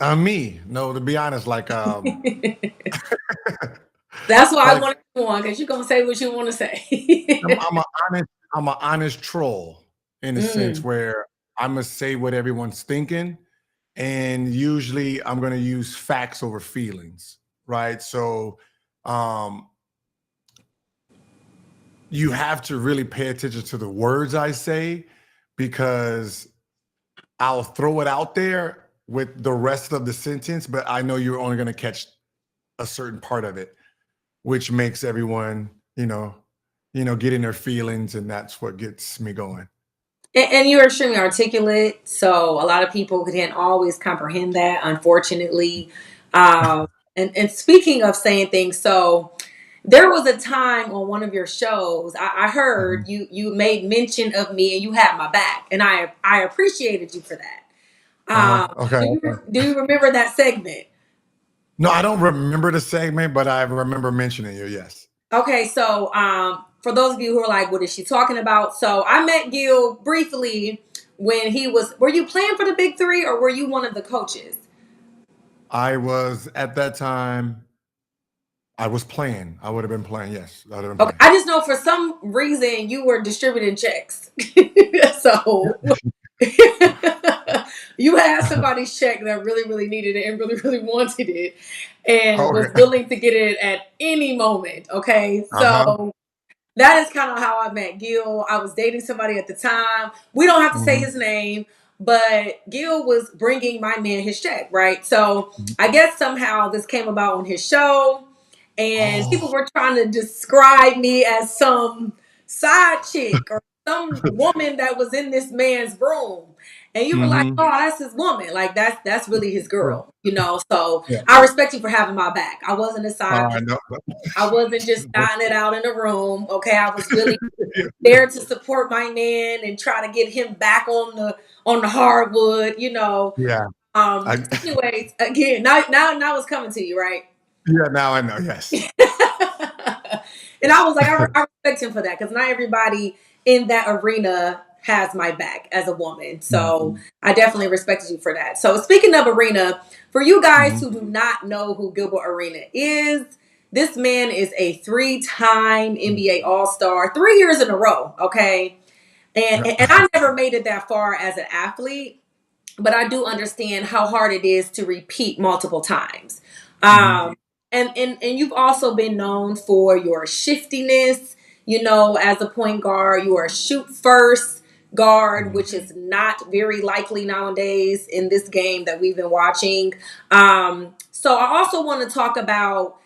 Me, no, to be honest, like That's why I like wanted you on because you're gonna say what you want to say. I'm a honest I'm an honest troll in a sense Mm. where Imma say what everyone's thinking, and usually I'm gonna use facts over feelings, right? So, um, you have to really pay attention to the words I say because I'll throw it out there with the rest of the sentence, but I know you're only gonna catch a certain part of it, which makes everyone, get in their feelings, and that's what gets me going. And you're extremely articulate, so a lot of people can't always comprehend that, unfortunately. Um, and speaking of saying things, so there was a time on one of your shows I heard Mhm. you made mention of me and you had my back, and I appreciated you for that. Okay, okay. Do you remember that segment? No, I don't remember the segment, but I remember mentioning you. Yes, Okay, so for those of you who are like, what is she talking about? So I met Gil briefly when he was. Were you playing for the Big Three or were you one of the coaches? I was at that time. I was playing. I would have been playing. Yes, I would have been Okay, playing. I just know for some reason you were distributing checks, so you had somebody's check that really, really needed it and really, really wanted it, and was Okay. willing to get it at any moment. Okay, Uh huh. so that is kind of how I met Gil. I was dating somebody at the time. We don't have to say Hmm. his name, but Gil was bringing my man his check, right? So I guess somehow this came about on his show, and people Oh. were trying to describe me as some side chick or some woman that was in this man's room. And you were like, Hmm. "Oh, that's his woman. Like that's really his Yeah. girl, you know." So Yeah. I respect you for having my back. I wasn't a side chick. No. I wasn't just dying it out in the room. Okay, I was really there to support my man and try to get him back on the hardwood, you know. Yeah. I, So anyways, again, now it's coming to you, right? yeah. Now I know. Yes. And I was like, I respect him for that because not everybody in that arena has my back as a woman. So Mhm. I definitely respected you for that. So speaking of arena, for you guys Mhm. who do not know who Gilbert Arena is, this man is a three-time NBA All-Star, 3 years in a row. Okay, and Yeah. I never made it that far as an athlete, but I do understand how hard it is to repeat multiple times. Mhm. Um, and you've also been known for your shiftiness. You know, as a point guard, you are a shoot first guard, Mhm. which is not very likely nowadays in this game that we've been watching. So I also want to talk about.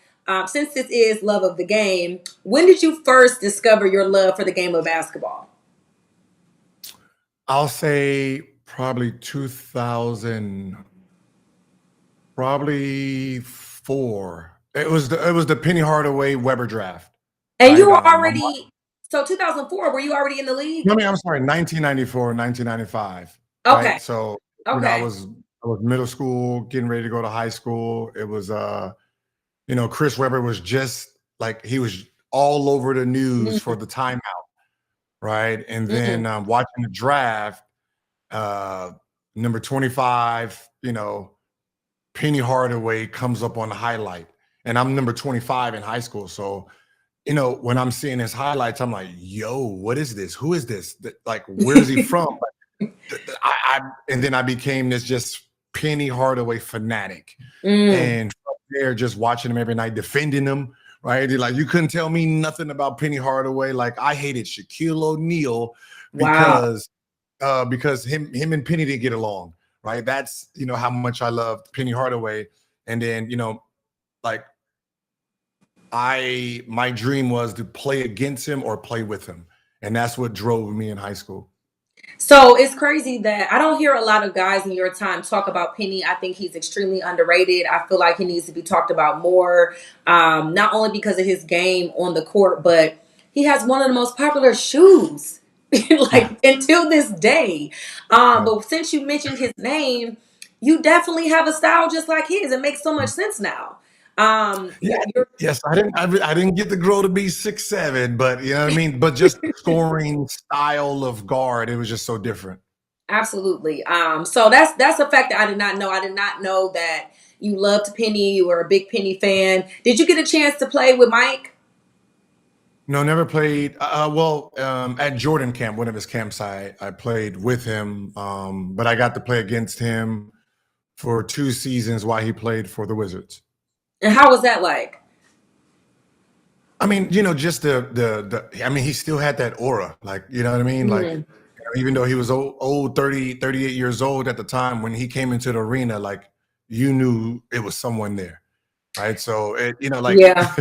Since this is love of the game, when did you first discover your love for the game of basketball? I'll say probably 2000, probably four. It was the Penny Hardaway Weber draft, And you right? were already, so 2004, were you already in the league? No, I mean, I'm sorry, 1994, 1995, Okay. right? So, I Okay. was middle school, getting ready to go to high school. It was Chris Webber was just like he was all over the news for Mm, the timeout, right? And mm. then watching the draft, uh, number 25, Penny Hardaway comes up on the highlight, and I'm number 25 in high school. So, when I'm seeing his highlights, I'm like, yo, what is this? Who is this? Like, where's he from? I and then I became this just Penny Hardaway fanatic, Mm. and from there, just watching him every night, defending him. Right, like you couldn't tell me nothing about Penny Hardaway. Like I hated Shaquille O'Neal Wow. because him and Penny didn't get along. Right, that's how much I loved Penny Hardaway, and then like my dream was to play against him or play with him, and that's what drove me in high school. So it's crazy that I don't hear a lot of guys in your time talk about Penny. I think he's extremely underrated. I feel like he needs to be talked about more, not only because of his game on the court, but he has one of the most popular shoes, Yeah, like until this day. yeah. But since you mentioned his name, you definitely have a style just like his. It makes so much sense now. Yeah, You're yes, I didn't get to grow to be 6'7", but you know what I mean. But just the scoring style of guard, it was just so different. Absolutely. So that's a fact that I did not know. I did not know that you loved Penny. You were a big Penny fan. Did you get a chance to play with Mike? No, never played. Well, at Jordan camp, one of his camps, I played with him, but I got to play against him for 2 seasons while he played for the Wizards. And how was that like? I mean, just the. I mean, he still had that aura, like, you know what I mean, like, Mm, even though he was old 30, 38 years old at the time when he came into the arena, like, you knew it was someone there, right? So like yeah.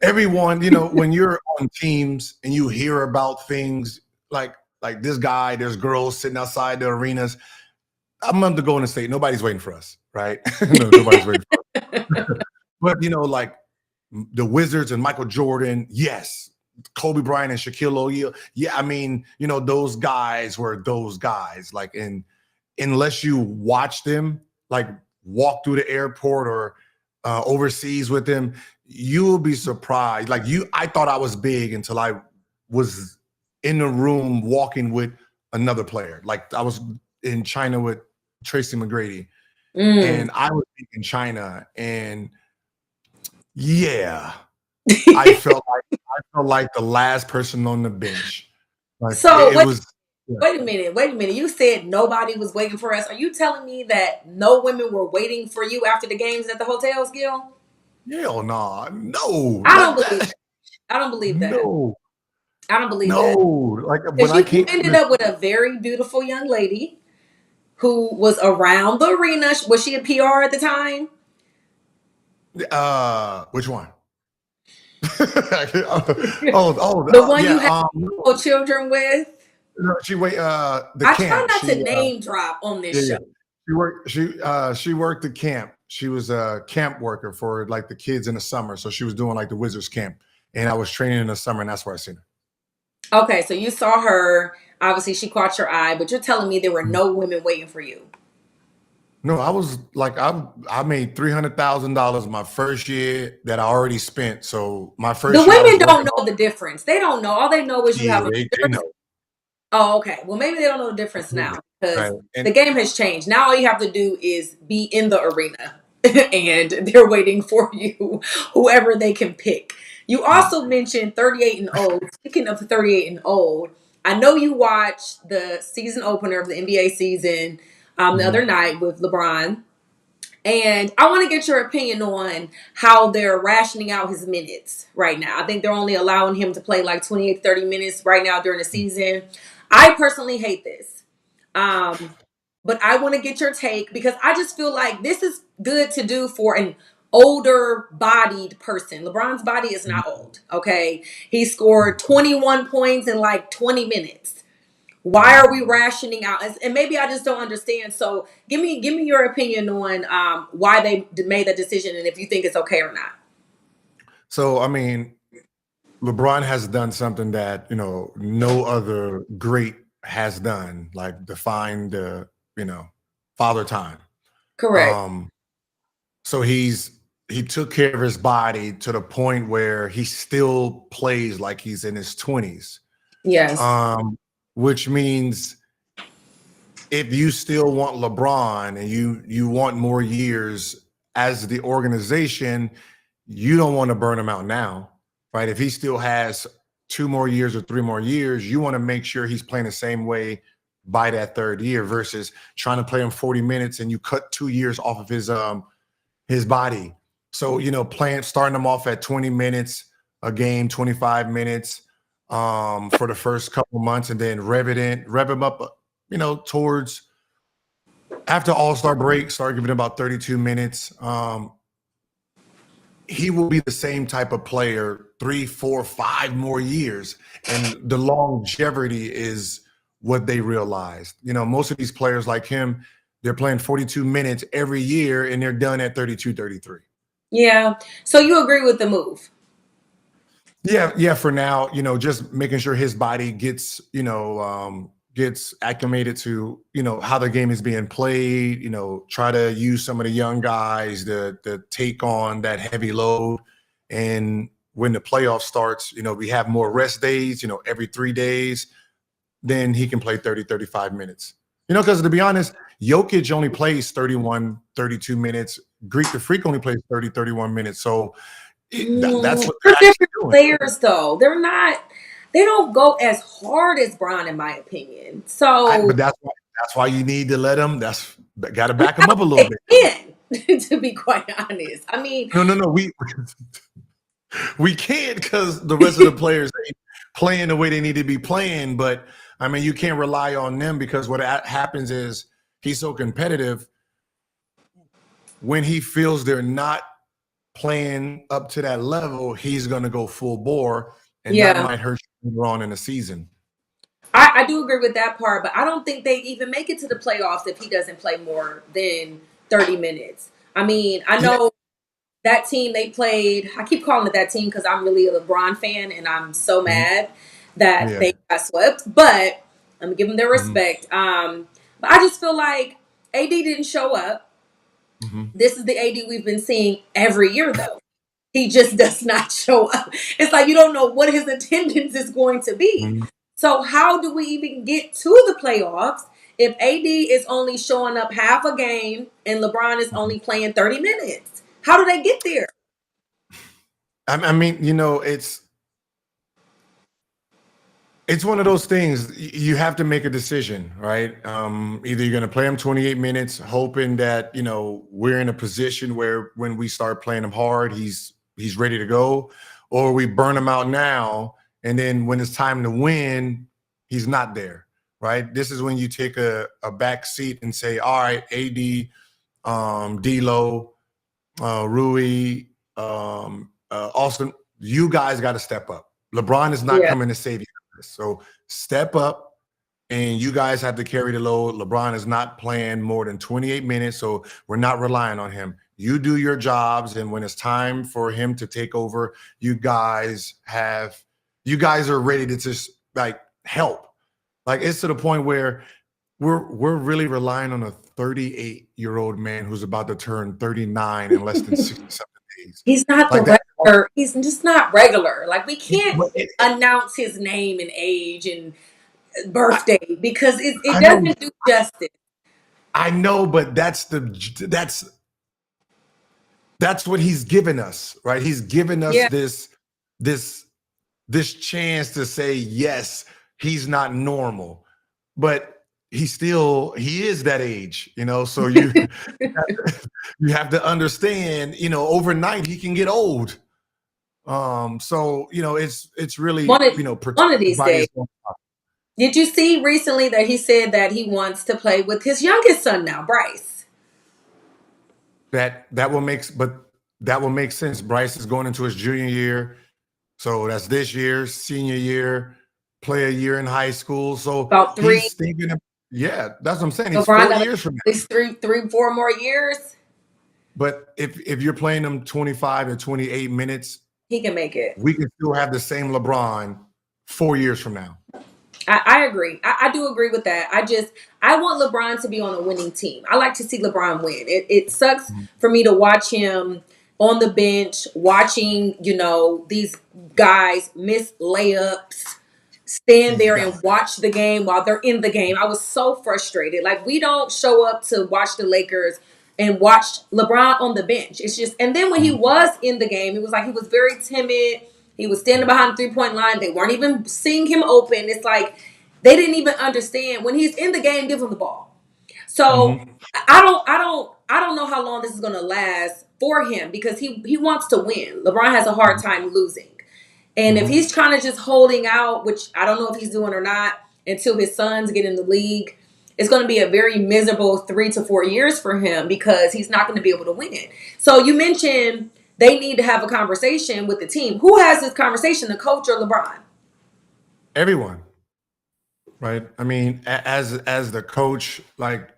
everyone, when you're on teams and you hear about things like this guy, there's girls sitting outside the arenas. I'm going to go in and say nobody's waiting for us, right? No, nobody's waiting for us. But like the Wizards and Michael Jordan, yes. Kobe Bryant and Shaquille O'Neal, yeah. I mean, those guys were those guys. Like, unless you watch them, like, walk through the airport or overseas with them, you will be surprised. Like, I thought I was big until I was in the room walking with another player. Like, I was in China with Tracy McGrady, Mm. and I was in China, and yeah, I felt like the last person on the bench. Like, So it was. Yeah. wait a minute. Wait a minute. You said nobody was waiting for us. Are you telling me that no women were waiting for you after the games at the hotels, Gil? Hell no, no, I don't like believe that. that. I don't believe that. No, I don't believe no. that. Like, when Because I you came, ended up with a very beautiful young lady who was around the arena. Was she a PR at the time? which one? Oh, The one yeah. you had children with? No, she wait. The I try camp. not to name drop on Yeah, this yeah. show. She worked the camp. She was a camp worker for, like, the kids in the summer. So she was doing, like, the Wizards camp, and I was training in the summer, and that's where I seen Okay, so you saw her. Obviously, she caught your eye, but you're telling me there were her. no women waiting for you. No, I was like, I made $300,000 my first year that I already spent. So my The first year I was women don't working know on. the difference. They don't know. All they know is you Yeah, have a. they know. Oh, okay. Well, maybe they don't know the difference now because Right. And the game has changed. Now all you have to do is be in the arena and they're waiting for you, whoever they can pick. You also mentioned 38 and old. Speaking of 38 and old, I know you watched the season opener of the NBA season the Mhm. other night with LeBron. And I want to get your opinion on how they're rationing out his minutes right now. I think they're only allowing him to play like 28, 30 minutes right now during the season. I personally hate this. But I want to get your take because I just feel like this is good to do for an older bodied person. LeBron's body is not old, okay? He scored 21 points in like 20 minutes. Why are we rationing out? And maybe I just don't understand. So give me your opinion on why they made that decision and if you think it's okay or not. So, I mean, LeBron has done something that, no other great has done, like define the, father time. Correct. Um, so he took care of his body to the point where he still plays like he's in his 20s. Yes. Um, which means if you still want LeBron and you want more years as the organization, you don't want to burn him out now, right? If he still has 2 more years or 3 more years, you want to make sure he's playing the same way by that third year versus trying to play him 40 minutes and you cut 2 years off of his body. So, starting him off at 20 minutes a game, 25 minutes for the first couple months, and then rev him up, towards after All-Star break, start giving him about 32 minutes. He will be the same type of player 3, 4, 5 more years. And the longevity is what they realized. Most of these players like him, they're playing 42 minutes every year and they're done at 32, 33. Yeah. So you agree with the move? Yeah, yeah. For now, just making sure his body gets acclimated to how the game is being played. Try to use some of the young guys to take on that heavy load, and when the playoff starts, we have more rest days. Every 3 days, then he can play 30, 35 minutes. Because to be honest, Jokic only plays 31, 32 minutes. Greek the Freak only plays 30, 31 minutes. So that's what they're They're actually different doing. players, though. They're not. They don't go as hard as Bron, in my opinion. So But that's why you need to let them. That's got to I mean, back them up a little they bit. can, to be quite honest. I mean, No. We can't because the rest of the players ain't playing the way they need to be playing. But I mean, you can't rely on them because what happens is he's so competitive. When he feels they're not playing up to that level, he's going to go full bore, and that yeah, might hurt you later on in the season. I do agree with that part, but I don't think they even make it to the playoffs if he doesn't play more than 30 minutes. I mean, I Yeah, know that team they played. I keep calling it that team because I'm really a LeBron fan, and I'm so mhm, mad that yeah, they got swept. But I'm gonna give them their mhm, respect. But I just feel like AD didn't show up. mhm, This is the AD we've been seeing every year, though. He just does not show up. It's like you don't know what his attendance is going to be. mhm, So how do we even get to the playoffs if AD is only showing up half a game and LeBron is mhm. only playing 30 minutes? How do they get there? I mean, it's one of those things. You have to make a decision, right? Either you're going to play him 28 minutes, hoping that we're in a position where when we start playing him hard, he's ready to go, or we burn him out now, and then when it's time to win, he's not there, right? This is when you take a back seat and say, all right, AD, D'Lo, Rui, Austin, you guys got to step up. LeBron is not Yeah. coming to save you. So step up, and you guys have to carry the load. LeBron is not playing more than 28 minutes, so we're not relying on him. You do your jobs, and when it's time for him to take over, you guys are ready to just like help. Like it's to the point where we're really relying on a 38-year-old man who's about to turn 39 in less than 67 days. He's not the Like that. regular. He's just not regular. Like we can't But announce his name and age and birthday because it I know, doesn't do justice. I know, but that's what he's given us, right? He's given us Yeah. this this chance to say yes, he's not normal, but he is that age, so you have to understand, overnight he can get old. So it's one really, of one of protect these by days. his own. Did you see recently that he said that he wants to play with his youngest son now, Bryce? That will make sense. Bryce is going into his junior year. So that's this year, senior year, play a year in high school. So About three. he's thinking of, yeah, that's what I'm saying. He's LeBron 4 got at years from now. least three, 4 more years. But if you're playing him 25 or 28 minutes, He can make it. we can still have the same LeBron 4 years from now. I agree. I do agree with that. I want LeBron to be on a winning team. I like to see LeBron win. It sucks for me to watch him on the bench, watching, these guys miss layups, stand These there guys. and watch the game while they're in the game. I was so frustrated. Like we don't show up to watch the Lakers and watch LeBron on the bench. It's just, and then when he was in the game, it was like he was very timid. He was standing behind the 3-point line. They weren't even seeing him open. It's like they didn't even understand when he's in the game. Give him the ball. So Mhm. I don't know how long this is going to last for him because he wants to win. LeBron has a hard time losing. And if Mhm. he's trying to just holding out, which I don't know if he's doing or not, until his sons get in the league, it's going to be a very miserable 3 to 4 years for him because he's not going to be able to win. So you mentioned they need to have a conversation with the team. Who has this conversation, the coach or LeBron? Everyone, right? I mean, as the coach, like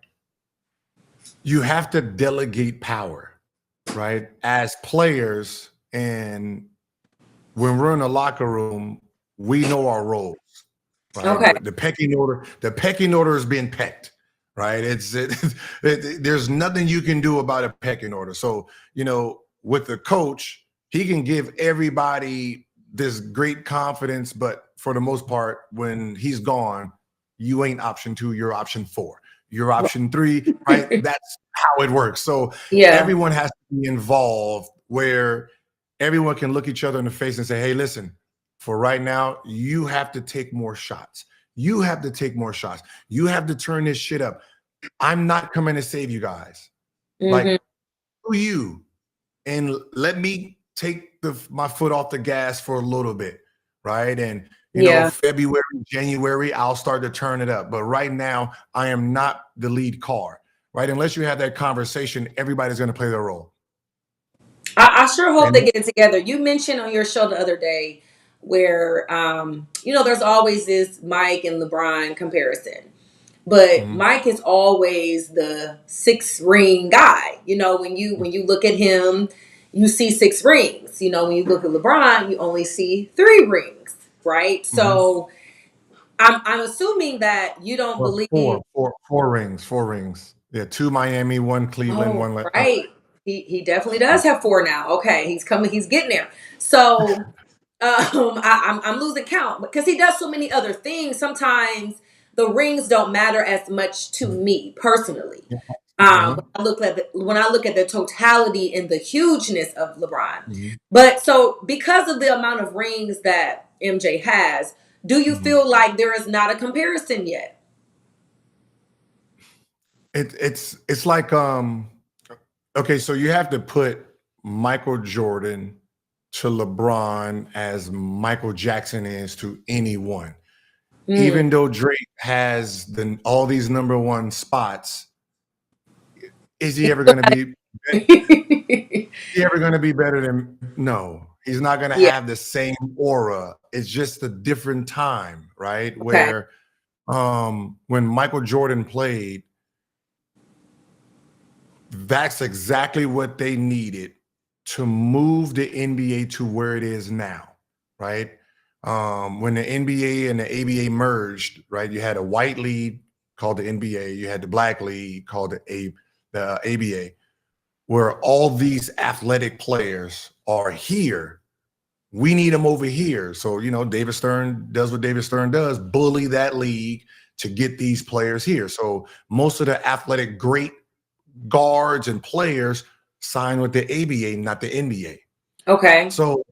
you have to delegate power, right? As players, and when we're in the locker room, we know our roles, right? Okay. The pecking order is being pecked, right? There's nothing you can do about a pecking order. So, with the coach, he can give everybody this great confidence, but for the most part, when he's gone, you ain't option 2, you're option 4. you're option 3, right? That's how it works. So Yeah. everyone has to be involved where everyone can look each other in the face and say, hey, listen, for right now, you have to take more shots. You have to take more shots. You have to turn this shit up. I'm not coming to save you guys. Like, Hmm. do you? And let me take my foot off the gas for a little bit, right? And Yeah. February, January, I'll start to turn it up. But right now, I am not the lead car, right? Unless you have that conversation, everybody's going to play their role. I sure hope And they get it together. You mentioned on your show the other day where, there's always this Mike and LeBron comparison. But mhm, Mike is always the 6 ring guy. When you look at him, you see 6 rings. When you look at LeBron, you only see 3 rings, right? mhm. So I'm assuming that you don't Well, believe. four rings, 4 rings. Yeah, 2 Miami, 1 Cleveland, Oh, 1. right. He definitely does have 4 now. Okay, he's coming. He's getting there. So I'm losing count because he does so many other things. Sometimes the rings don't matter as much to me personally. Uh-huh. When I look at the totality and the hugeness of LeBron. Mhm, But so because of the amount of rings that MJ has, do you mhm. feel like there is not a comparison yet? It's like okay, so you have to put Michael Jordan to LeBron as Michael Jackson is to anyone. Mm. Even though Drake has all these #1 spots, is he ever going to be? Is he ever going to be better than? No, he's not going to Yeah. have the same aura. It's just a different time, right? Okay. Where when Michael Jordan played, that's exactly what they needed to move the NBA to where it is now, right? When the NBA and the ABA merged, right, you had a white league called the NBA, you had the black league called the ABA, where all these athletic players are here. We need them over here. So, David Stern does what David Stern does, bully that league to get these players here. So most of the athletic great guards and players sign with the ABA, not the NBA. Okay. So,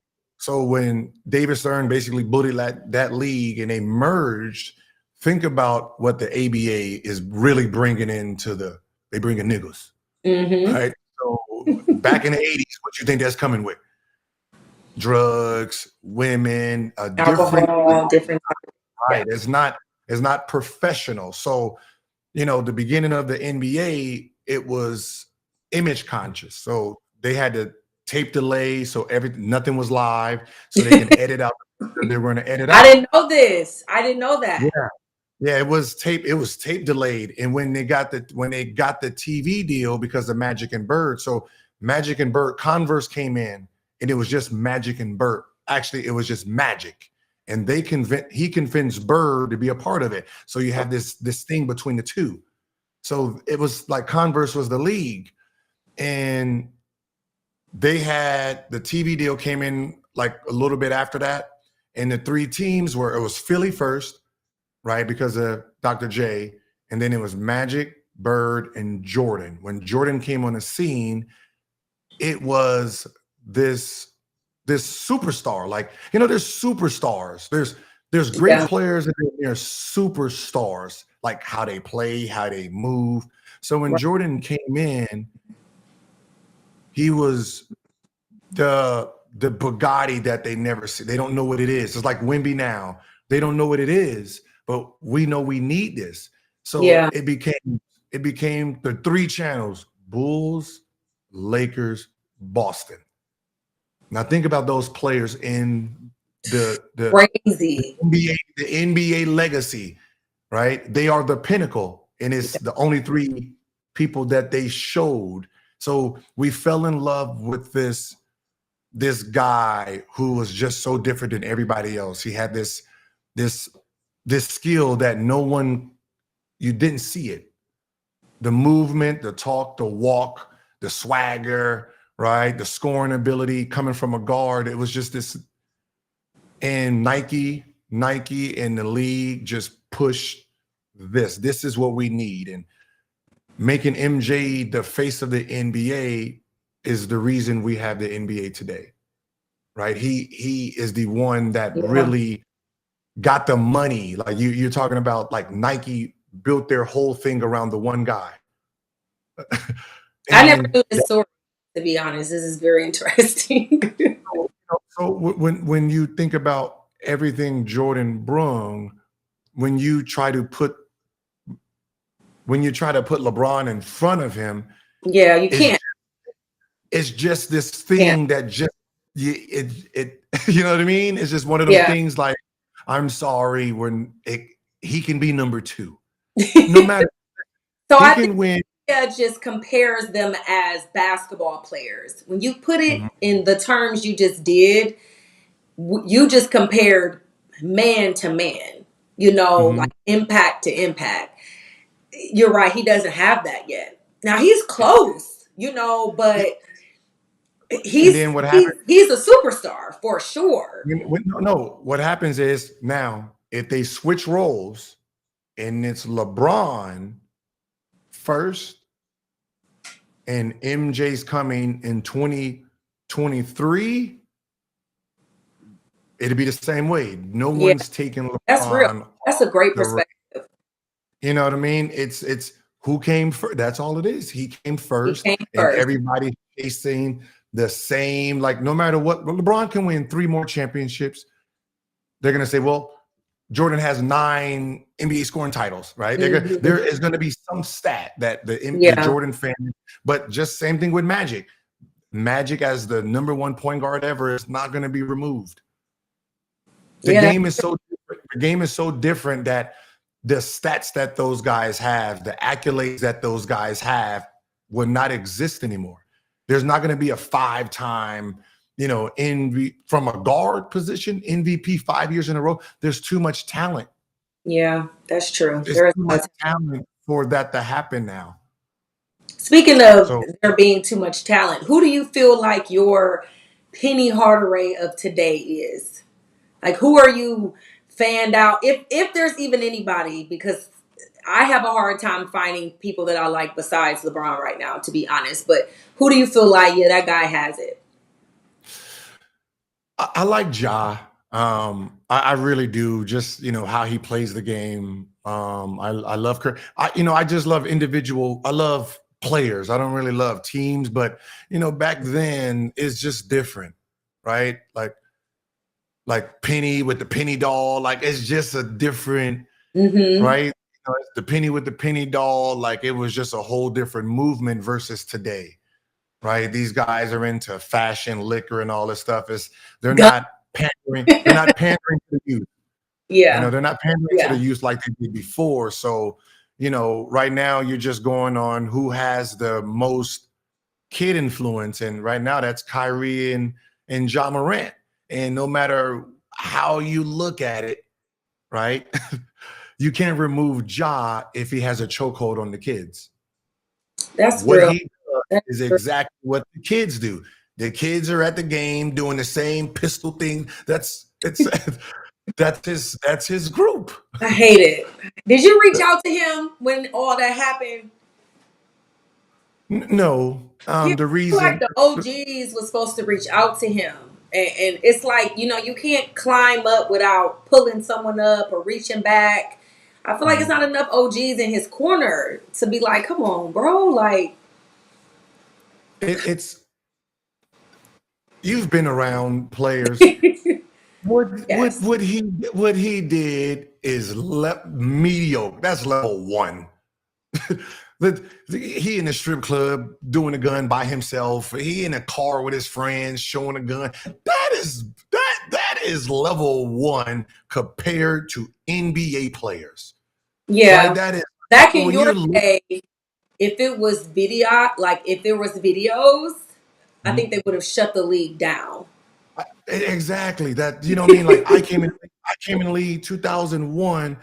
when David Stern basically bullied that league and they merged, think about what the ABA is really bringing they bring in niggas, Mm-hmm. right? So back in the 80s, what you think that's coming with? Drugs, women, a different, Alcohol, different. Yeah. right? It's not professional. So the beginning of the NBA, it was image conscious. So they had to tape delay, so nothing was live, so they can edit out they were going to edit I out. didn't know this. I didn't know Yeah, that. yeah, it was tape delayed, and when they got the TV deal because of Magic and Bird, so Magic and Bird, Converse came in, and it was just Magic and Bird. Actually, it was just Magic, and he convinced Bird to be a part of it. So you have this thing between the two. So it was like Converse was the league, and they had the TV deal came in like a little bit after that, and the 3 teams it was Philly first, right, because of Dr. J, and then it was Magic, Bird, and Jordan. When Jordan came on the scene, it was this superstar. Like, there's superstars. There's great Yeah. players and then there's superstars, like how they play, how they move. So when Right. Jordan came in, he was the Bugatti that they never see. They don't know what it is. It's like Wimby now. They don't know what it is, but we know we need this. So Yeah. it became the 3 channels: Bulls, Lakers, Boston. Now think about those players in the Crazy. NBA legacy, right? They are the pinnacle, and it's the only 3 people that they showed. So we fell in love with this guy who was just so different than everybody else. He had this this skill that you didn't see it. The movement, the talk, the walk, the swagger, right? The scoring ability coming from a guard. It was just this. And Nike and the league just pushed this. This is what we need. And making MJ the face of the NBA is the reason we have the NBA today, right? He is the one that Yeah. really got the money. Like you're talking about, like Nike built their whole thing around the one guy, I never and knew this story, to be honest. This is very interesting. when you think about everything Jordan brung, when you try to put LeBron in front of him, Yeah, you it's can't. it's just this Can't. thing that just it you know what I mean? It's just one of them Yeah. things like, I'm sorry, when he can be number two. No matter, So he I think can win. just compares them as basketball players. When you put it Mhm, in the terms you just did, you just compared man to man, mhm. like impact to impact. You're right. He doesn't have that yet. Now he's close, Yeah, but and then what he's happens he's a superstar for sure. no, what happens is, now if they switch roles and it's LeBron first and MJ's coming in 2023, it'd be the same way. No Yeah, one's taking that's real. LeBron That's a off great the, perspective. you know what I mean? It's who came first. That's all it is. He came He first, came and first. everybody's chasing the same. Like, no matter what, LeBron can win 3 more championships. They're gonna say, well, Jordan has 9 NBA scoring titles, right? Hmm. There is going to be some stat that the Yeah, Jordan fan, but just same thing with Magic. Magic as the #1 point guard ever is not going to be removed. The yeah, game is so different. The game is so different that the stats that those guys have, the accolades that those guys have, will not exist anymore. There's not going to be a 5-time, from a guard position, MVP 5 years in a row. There's too much talent. yeah. That's true. There's There is too a lot much of talent for that to happen now. Speaking of So there being too much talent, who do you feel like your Penny Hardaway of today is? Like, who are you fanned out? If there's even anybody, because I have a hard time finding people that I like besides LeBron right now, to be honest. But who do you feel like, yeah, that guy has it? I like Ja. I really do. Just how he plays the game. I love Kirk. I just love individual. I love players. I don't really love teams, but back then it's just different, right? Like Penny with the Penny doll. Like, it's just a different, Mm-hmm. right? It's the Penny with the Penny doll. Like, it was just a whole different movement versus today, right? These guys are into fashion, liquor, and all this stuff. They're not pandering. They're not pandering to the youth. Yeah, They're not pandering to the yeah, youth like they did before. So, right now you're just going on who has the most kid influence, and right now that's Kyrie and Ja Morant. And no matter how you look at it, right, you can't remove Ja if he has a chokehold on the kids. that's What real. he does That's is real. exactly what the kids do. The kids are at the game doing the same pistol thing. That's his group. I hate it. Did you reach out to him when all that happened? No, Yeah, the I feel like reason. the OGs was supposed to reach out to him. And it's like, you can't climb up without pulling someone up or reaching back. I feel like it's not enough OGs in his corner to be like, come on, bro. Like, It's you've been around players. What what yes. what he what he did is mediocre. That's level one. He in a strip club doing a gun by himself. He in a car with his friends showing a gun. That is level one compared to NBA players. Right? Yeah. That is, Back in when your you look. day, if it was video, like if there was videos, I think they would have shut the league down. Exactly. That, you know what I mean? Like, I came in the league 2001.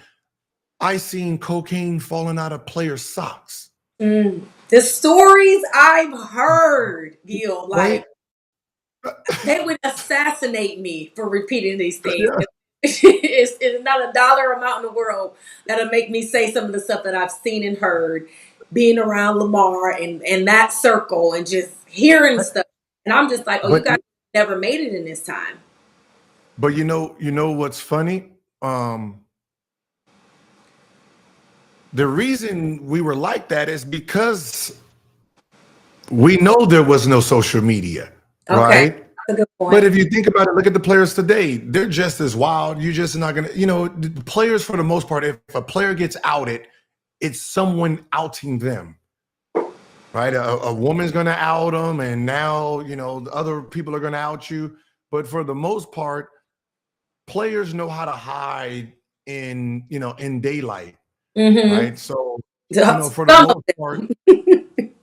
I seen cocaine falling out of players' socks. Mm. The stories I've heard, Gil, Right? like they would assassinate me for repeating these things. Yeah. It's not a dollar amount in the world that'll make me say some of the stuff that I've seen and heard. being around Lamar and that circle and just hearing stuff. And I'm just like, oh, you but guys never made it in this time. but you know what's funny? The reason we were like that is because we know there was no social media, Okay. right? That's a good But point. if you think about it, look at the players today. They're just as wild. You're just not gonna, the players for the most part, if a player gets outed, it's someone outing them, right? A woman's gonna out them, and now other people are gonna out you. But for the most part, players know how to hide in daylight, Mm-hmm. right? So, for the Some of most part,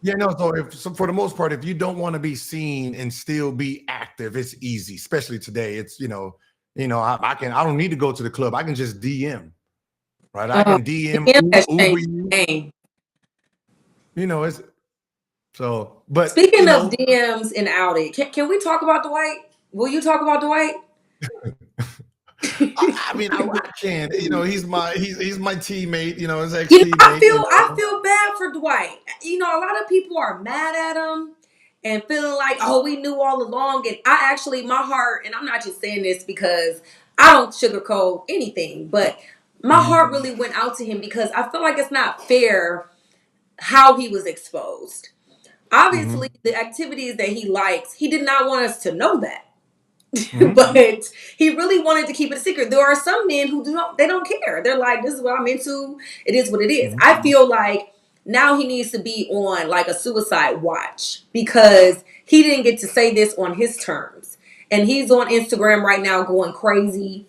yeah, no. So for the most part, if you don't want to be seen and still be active, it's easy. Especially today, it's I don't need to go to the club. I can just DM, right? I them. can DM DM has Uber changed you. the game. It's so. But Speaking of DMs and outing, can we talk about Dwight? Will you talk about Dwight? I mean, I can. He's my teammate. His ex I teammate. feel I feel bad for Dwight. A lot of people are mad at him and feeling like, oh, we knew all along. And I actually, my heart, and I'm not just saying this because I don't sugarcoat anything, but my Mhm, heart really went out to him because I feel like it's not fair how he was exposed. Obviously, mhm, the activities that he likes, he did not want us to know that. mhm, But he really wanted to keep it a secret. There are some men who they don't care. They're like, this is what I'm into. It is what it is. mhm, I feel like now he needs to be on like a suicide watch because he didn't get to say this on his terms. And he's on Instagram right now going crazy,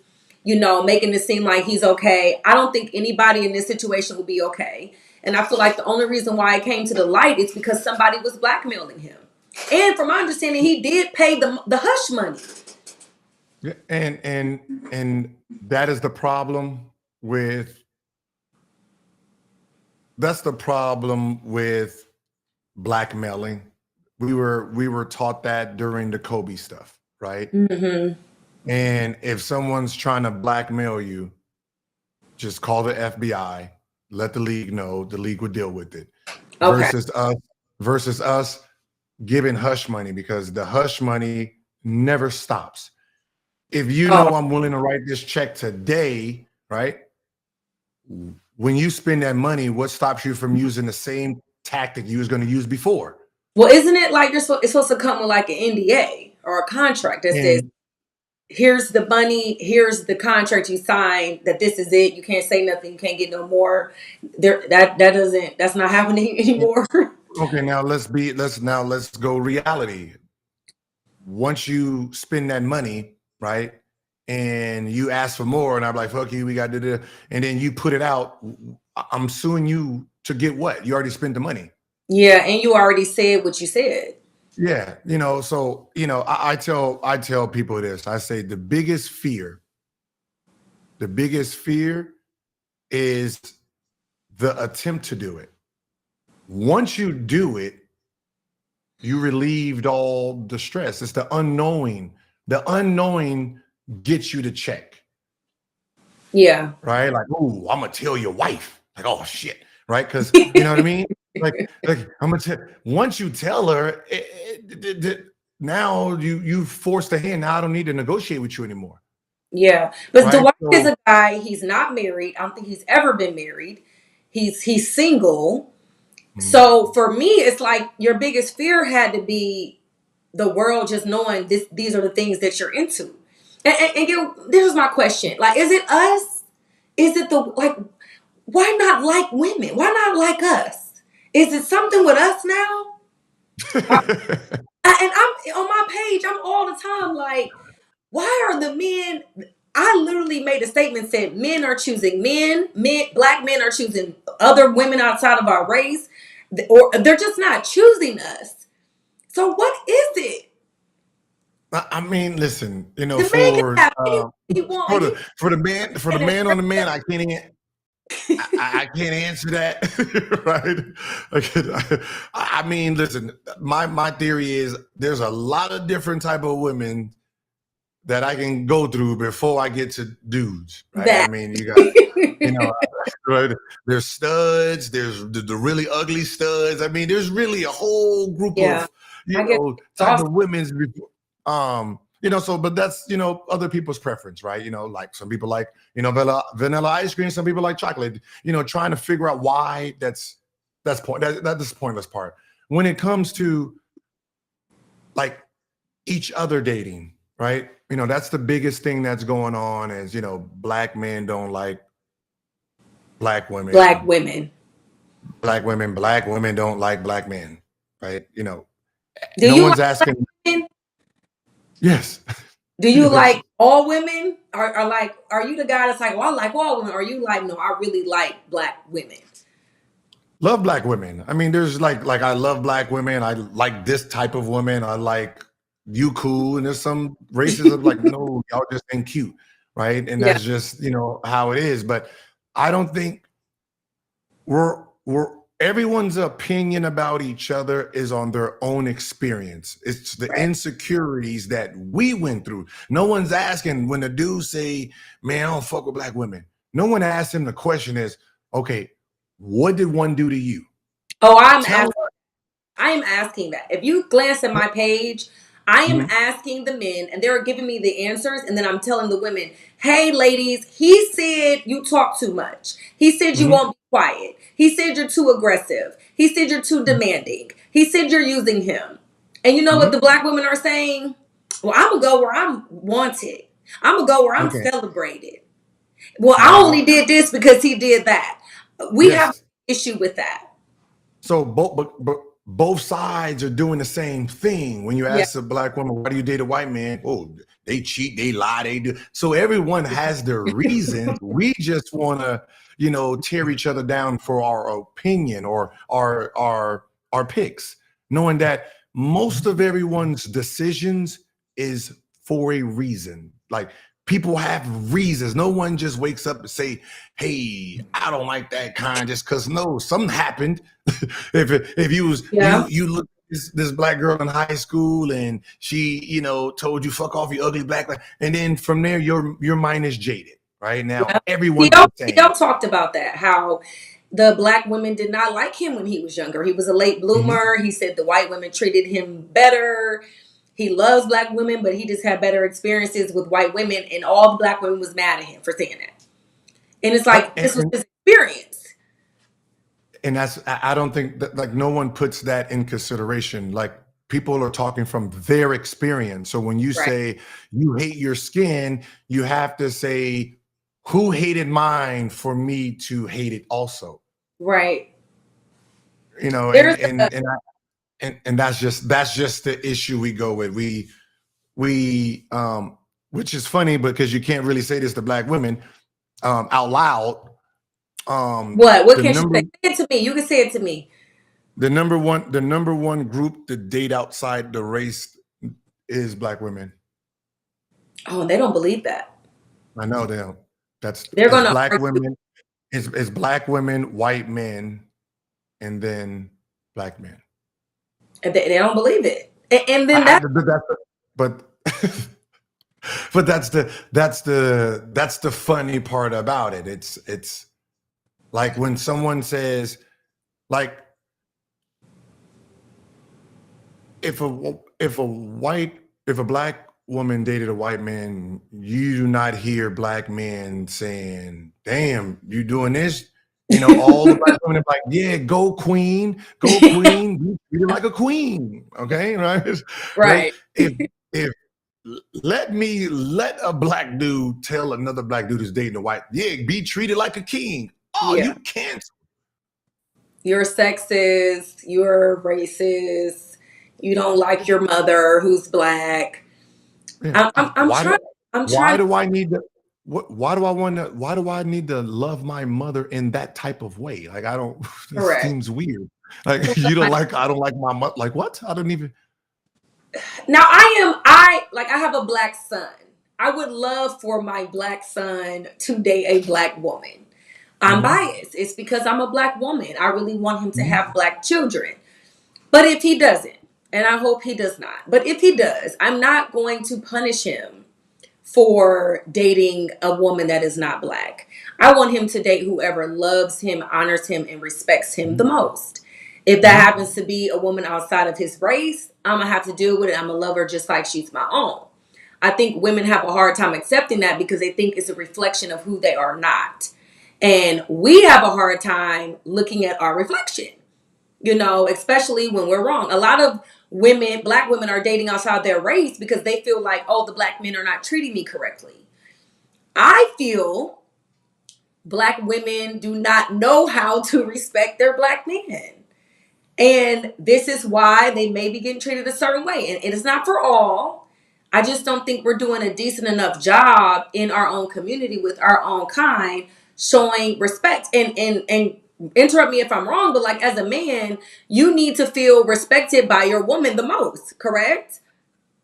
making it seem like he's okay. I don't think anybody in this situation will be okay. And I feel like the only reason why it came to the light is because somebody was blackmailing him. And from my understanding, he did pay the hush money. yeah, and that is the problem with that's the problem with blackmailing. We were taught that during the Kobe stuff, right? Mm-hmm. And if someone's trying to blackmail you, just call the FBI, let the league know, the league would deal with it. Okay. Versus us giving hush money, because the hush money never stops. If you Oh, know I'm willing to write this check today, right? When you spend that money, what stops you from using the same tactic you was going to use before? well, isn't it like it's supposed to come with like an NDA or a contract that says, And here's the money, here's the contract you signed, that this is it. You can't say nothing, you can't get no more. That's not happening anymore. okay, let's go reality. Once you spend that money, right, and you ask for more, and I'm like, fuck you, we got to do this, and then you put it out, I'm suing you to get what? You already spent the money. Yeah, and you already said what you said. Yeah, so I tell people this. I say the biggest fear is the attempt to do it. Once you do it, you relieved all the stress. It's the unknowing. The unknowing gets you to check, Yeah. right? Like, oh, I'm gonna tell your wife. Like, oh shit, right? Because you know what I mean. Like I'm gonna tell. Once you tell her, now you forced the hand. Now I don't need to negotiate with you anymore, Yeah. But right? Dwight is So a guy, he's not married. I don't think he's ever been married. He's single. mhm. So for me, it's like your biggest fear had to be the world just knowing these are the things that you're into. This is my question. Like, is it us? Is it the like why not like women? Why not like us? Is it something with us now? And I'm on my page, I'm all the time like, why are the men? I literally made a statement said men are choosing black men are choosing other women outside of our race, or they're just not choosing us. So what is it? I mean, listen, The man can have anyone he want, for and he the man on the man, I can't answer that, right? I mean, listen, my theory is there's a lot of different type of women that I can go through before I get to dudes, right? I that. mean, you got, you know, Right? There's studs. There's the really ugly studs. I mean, there's really a whole group Yeah, of you I get know type off. of women's. So but that's other people's preference, right? Like some people like vanilla ice cream. Some people like chocolate. Trying to figure out why that's the pointless part. When it comes to like each other dating, right? That's the biggest thing that's going on. Is black men don't like black Black women, women. black women don't like black men, right? Do No you one's like asking. women? Yes. Do you Yes. like all women? Are you the guy that's like, well, I like all women? Or are you like, no, I really like black women? Love black women. I mean, there's like I love black women. I like this type of woman. I like you cool. And there's some races of like, no, y'all just ain't cute, right? And Yeah, that's just how it is. But I don't think we're everyone's opinion about each other is on their own experience. It's the right. insecurities that we went through. No one's asking when the dude say, man, I don't fuck with black women. No one asked him. The question is, okay, what did one do to you? Oh, Tell us. I am asking that. If you glance at my page, I am Mhm, asking the men, and they're giving me the answers, and then I'm telling the women, "Hey, ladies, he said you talk too much. He said you mhm, won't be quiet. He said you're too aggressive. He said you're too demanding. He said you're using him." And you know what mhm. the black women are saying? Well, I'm gonna go where I'm wanted. I'm gonna go where I'm Okay. celebrated. Well, I only Now, did this because he did that. We have an yes. issue with that. So both sides are doing the same thing. When you Yeah. ask a black woman, why do you date a white man? Oh, they cheat, they lie, they do. So everyone has their reasons. We just want to, tear each other down for our opinion or our picks, knowing that most of everyone's decisions is for a reason. Like people have reasons. No one just wakes up and say, "Hey, I don't like that kind," just because no, something happened. If you was Yeah. you look at this black girl in high school and she told you fuck off you ugly black, and then from there your mind is jaded. Right now Yeah. everyone's Theo, the same. Theo talked about that, how the black women did not like him when he was younger. He was a late Mhm. bloomer. He said the white women treated him better. He loves black women, but he just had better experiences with white women, and all the black women was mad at him for saying that. And it's But like this was his experience. and that's I don't think that like no one puts that in consideration. Like people are talking from their experience. So when you Right. say you hate your skin, you have to say who hated mine for me to hate it also. Right. You know, There's and that's just the issue we go with. We which is funny because you can't really say this to black women out loud. what? What The can she number say? Say it to me. You can say it to me. the number one group to date outside the race is black women. Oh, they don't believe that. I know them. That's They're it's gonna black argue. women, it's black women, white men, and then black men. They don't believe it. And then I, that but that's but but that's the funny part about it. It's like when someone says like if a black woman dated a white man, you do not hear black men saying, "Damn, you doing this?" All the black women are like, "Yeah, go queen, be treated like a queen." Okay, right, right. right. If let a black dude tell another black dude who's dating a white, yeah, be treated like a king. Oh, Yeah. you can't. You're sexist, you're racist, you don't like your mother who's black. Yeah. I'm Why do trying I'm why trying do I need to why do I need to love my mother in that type of way? Like I don't this correct. seems weird. Like you don't like I don't like my mother. Like what? I don't even Now I have a black son. I would love for my black son to date a black woman. I'm Mhm, biased. It's because I'm a black woman. I really want him to mhm. have black children. But if he doesn't, and I hope he does not, but if he does, I'm not going to punish him for dating a woman that is not black. I want him to date whoever loves him, honors him, and respects him the most. If that happens to be a woman outside of his race, I'm gonna have to deal with it. I'm gonna love her just like she's my own. I think women have a hard time accepting that because they think it's a reflection of who they are not. And we have a hard time looking at our reflection, especially when we're wrong. A lot of women, black women, are dating outside their race because they feel like, oh, the black men are not treating me correctly. I feel black women do not know how to respect their black men. And this is why they may be getting treated a certain way. And it is not for all. I just don't think we're doing a decent enough job in our own community with our own kind showing respect. And interrupt me if I'm wrong, but like as a man, you need to feel respected by your woman the most, correct?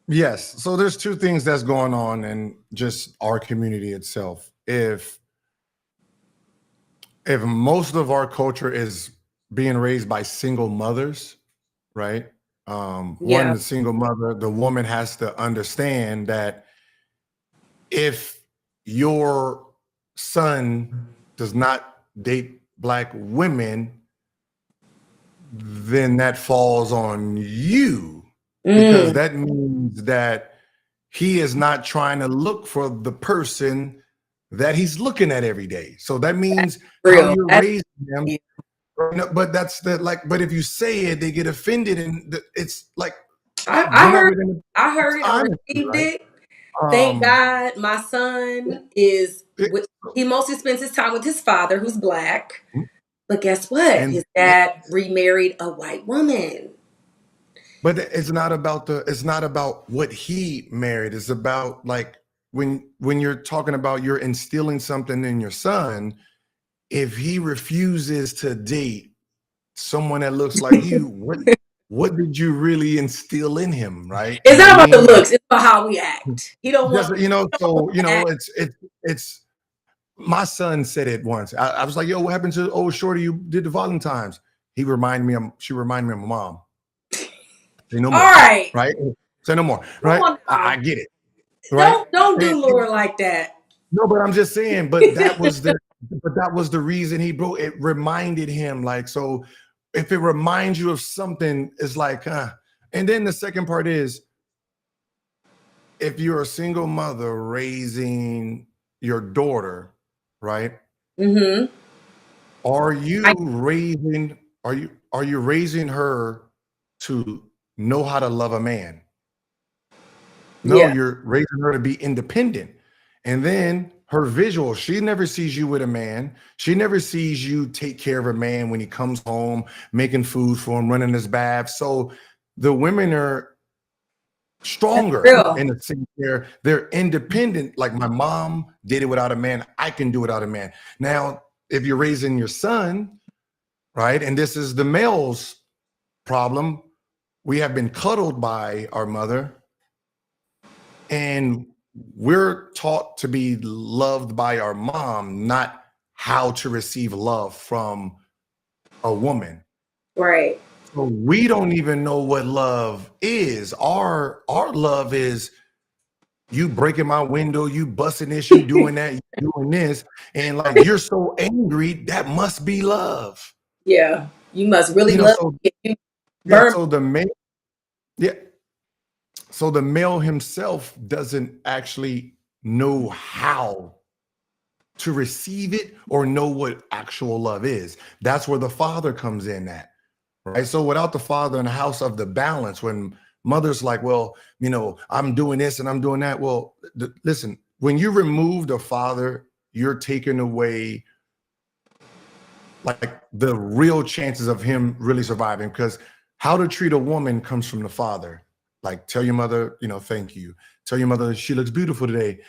Yes. So there's two things that's going on in just our community itself. If most of our culture is being raised by single mothers, right? One, Yeah. the single mother, the woman has to understand that if your son does not date black women, then that falls on you, because Mm, that means that he is not trying to look for the person that he's looking at every day. So that means how real. you're That's, raising them. yeah. No, but that's the like. But if you say it, they get offended, and it's like I we're not heard really. I It's heard it. I honesty, received right? it. Thank Um, God my son is it- with, he mostly spends his time with his father, who's black. But guess what? and His dad remarried a white woman. but it's not about what he married. It's about like when you're talking about you're instilling something in your son. If he refuses to date someone that looks like you, what did you really instill in him, right? It's You know what I not about the mean? Like looks, it's about how we act. He don't want just so to act. it's my son said it once. I was like, yo, what happened to old shorty you did the Valentines? She reminded me of my mom. Say no All more, right. right? Say no more, Come right? on I now. get it, right? Don't And do Laura like that. no, but I'm just saying, but that was the reason he broke. It reminded him, like, so if it reminds you of something, it's like, and then the second part is if you're a single mother raising your daughter, right? Mm-hmm. Are I, you raising are you raising her to know how to love a man? No, yeah. you're raising her to be independent. And then her visual, she never sees you with a man. She never sees you take care of a man when he comes home, making food for him, running his bath. So the women are That's stronger real. in the sense they're independent. Like my mom did it without a man. I can do it without a man. Now, if you're raising your son, right? And this is the male's problem. We have been cuddled by our mother, and we're taught to be loved by our mom, not how to receive love from a woman. Right. So we don't even know what love is. Our love is you breaking my window, you busting this, you doing that, you doing this, and like you're so angry, that must be love. Yeah. You must really You know, love so me. You yeah, burn. so the male, yeah, so the male himself doesn't actually know how to receive it or know what actual love is. That's where the father comes in at, right? So without the father in the house of the balance, when mother's like, well, I'm doing this and I'm doing that. Well, listen, when you remove the father, you're taking away like the real chances of him really surviving, because how to treat a woman comes from the father. Like tell your mother, thank you. Tell your mother she looks beautiful today.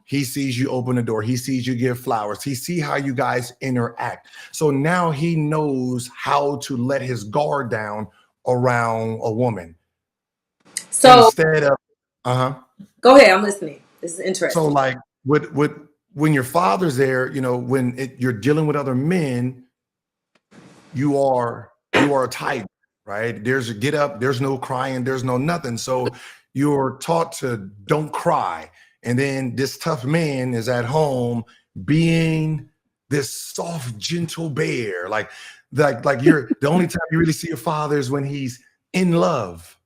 He sees you open the door, he sees you give flowers, he see how you guys interact. So now he knows how to let his guard down around a woman So instead of uh-huh. go ahead. I'm listening. This is So interesting. like with when your father's there, when you're dealing with other men, you are a tiger, right? There's a get up, there's no crying, there's no nothing. So you're taught to don't cry. And then this tough man is at home being this soft, gentle bear. Like you're the only time you really see your father is when he's in love.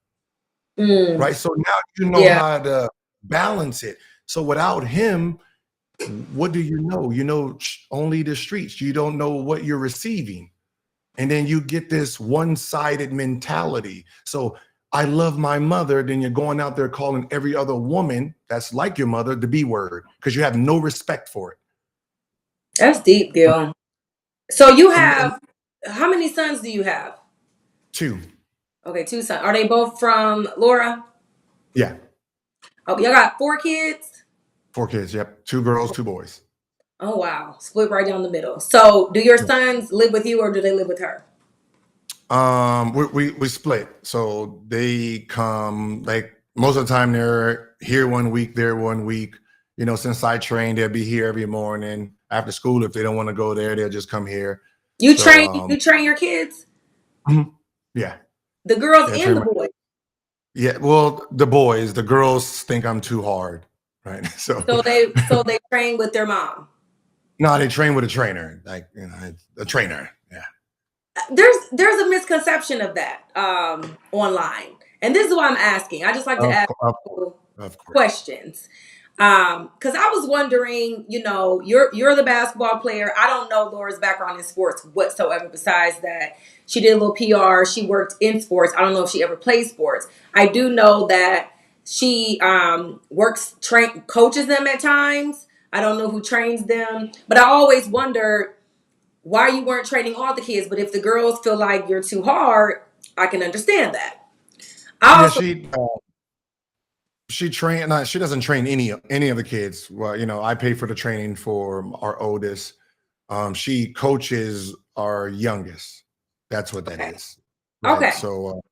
Right. So now you know how to balance it. So without him, what do you know? You know only the streets. You don't know what you're receiving. And then you get this one-sided mentality. So I love my mother, then you're going out there calling every other woman that's like your mother the B word because you have no respect for it. That's deep, Gil. So you have, how many sons do you have? 2. Okay, 2 sons. Are they both from Laura? Yeah. Oh, y'all got 4 kids? 4 kids, yep. 2 girls, 2 boys. Oh, wow. Split right down the middle. So do your sons live with you or do they live with her? We split. So they come, like, most of the time they're here one week, there one week. You know, since I train, they'll be here every morning. After school, if they don't want to go there, they'll just come here. You train your kids? Yeah. The girls and the boys? Yeah, well, the boys, the girls think I'm too hard, right? So they train with their mom. No, they train with a trainer, like, you know, a trainer. Yeah. There's a misconception of that online, and this is why I'm asking. I just like to ask questions because I was wondering. You know, you're the basketball player. I don't know Laura's background in sports whatsoever. Besides that, she did a little PR. She worked in sports. I don't know if she ever played sports. I do know that she coaches them at times. I don't know who trains them, but I always wonder why you weren't training all the kids. But if the girls feel like you're too hard, I can understand that. She train. She doesn't train any of the kids. Well, you know, I pay for the training for our oldest. She coaches our youngest. That's what that is. Right? Okay. So,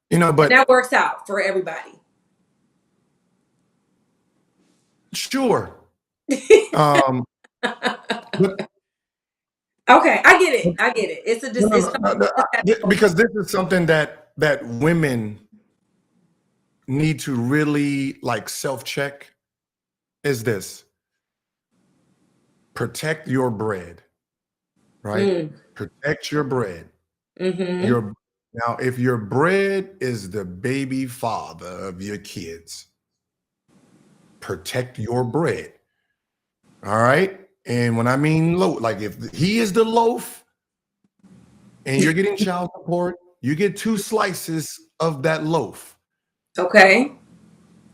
you know, but that works out for everybody. Sure. Okay, I get it. It's because this is something that women need to really like self-check. Is this protect your bread, right? Protect your bread. Now, if your bread is the baby father of your kids, protect your bread. All right. And when I mean loaf, like if he is the loaf and you're getting child support, you get 2 slices of that loaf. Okay.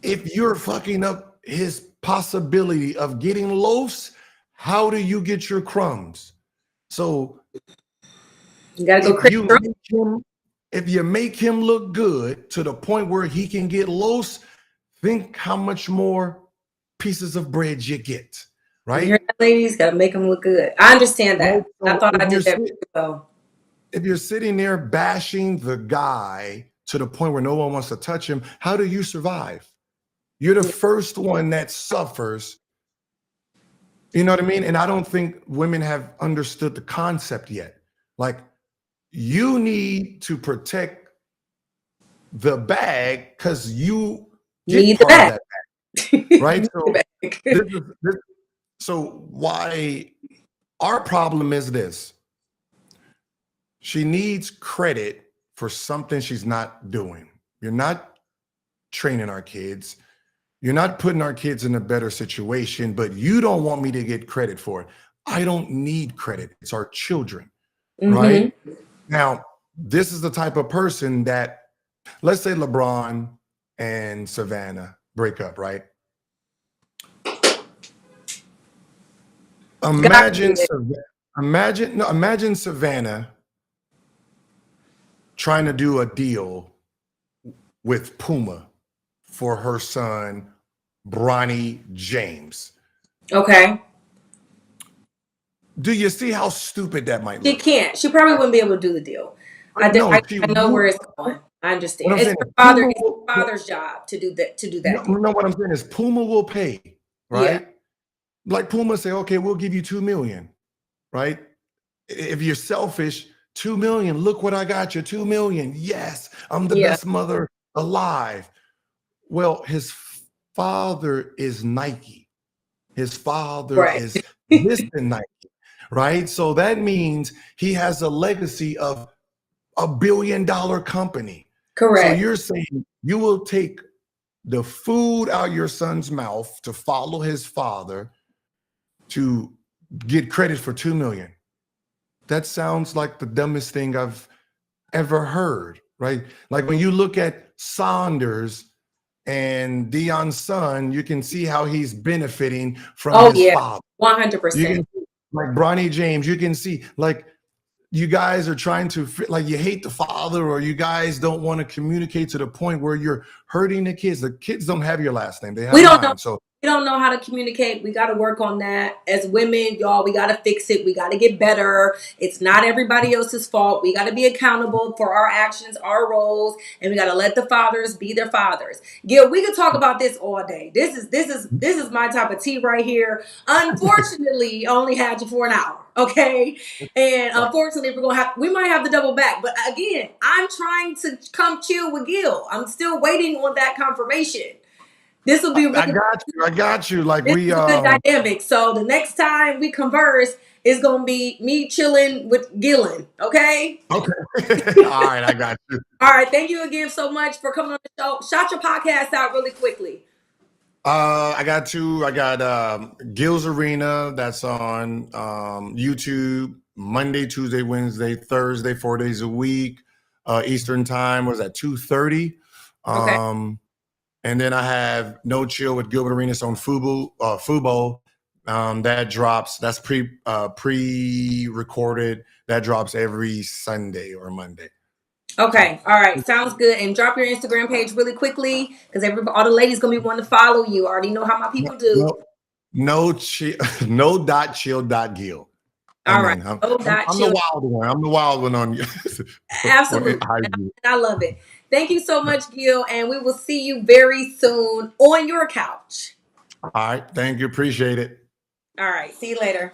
If you're fucking up his possibility of getting loaves, how do you get your crumbs? So you gotta go crazy. If you make him look good to the point where he can get loaves, think how much more pieces of bread you get. Right? You hear that, ladies? Gotta make them look good. I understand that. So I thought I did that well. If you're sitting there bashing the guy to the point where no one wants to touch him, how do you survive? You're the first one that suffers. You know what I mean? And I don't think women have understood the concept yet. Like, you need to protect the bag because you get part of that bag. Right? So so why our problem is this. She needs credit for something she's not doing. You're not training our kids. You're not putting our kids in a better situation, but you don't want me to get credit for it. I don't need credit. It's our children, right? Now, this is the type of person that, let's say LeBron and Savannah break up, right? Imagine Savannah trying to do a deal with Puma for her son, Bronny James. Okay. Do you see how stupid that might look? She can't. She probably wouldn't be able to do the deal. I know where it's going. I understand. It's her father's job to do that. You know what I'm saying is Puma will pay, right? Yeah. Like Puma say, okay, we'll give you $2 million, right? If you're selfish, $2 million. Look what I got you, $2 million. Yes, I'm the best mother alive. Well, his father is Nike. His father Right. is this and Nike, right? So that means he has a legacy of $1 billion company. So Correct. you're saying you will take the food out your son's mouth to follow his father to get credit for 2 million. That sounds like the dumbest thing I've ever heard, right? Like when you look at Saunders and Dion's son, you can see how he's benefiting from Oh his yeah, father. You 100%. can like Bronny James, you can see like you guys are trying to like you hate the father or you guys don't want to communicate to the point where you're hurting the kids. The kids don't have your last name, they We have don't know. mine. So We don't know how to communicate. We got to work on that. As women, y'all, we got to fix it. We got to get better. It's not everybody else's fault. We got to be accountable for our actions, our roles, and we got to let the fathers be their fathers. Gil, we could talk about this all day. This is my type of tea right here. Unfortunately, I only had you for an hour, okay? And unfortunately, we might have to double back. But again, I'm trying to come chill with Gil. I'm still waiting on that confirmation. This will be I really. got you. I got you. Like This we is a good dynamic. So the next time we converse is gonna be me chilling with Gillen. Okay. okay. All right, I got you. All right. Thank you again so much for coming on the show. Shout your podcast out really quickly. I got two. I got Gil's Arena that's on YouTube Monday, Tuesday, Wednesday, Thursday, 4 days a week. Eastern time was at 2:30. Okay. And then I have No Chill with Gilbert Arenas on Fubo. That drops. That's pre-recorded. That drops every Sunday or Monday. Okay. All right. Sounds good. And drop your Instagram page really quickly because all the ladies gonna be wanting to follow you. I already know how my people do. No chill, no dot chill dot Gil. All right. Amen. Oh, I'm the chill. wild one. I'm the wild one on Absolutely. IG. I love it. Thank you so much, Gil, and we will see you very soon on your couch. All right. Thank you. Appreciate it. All right. See you later.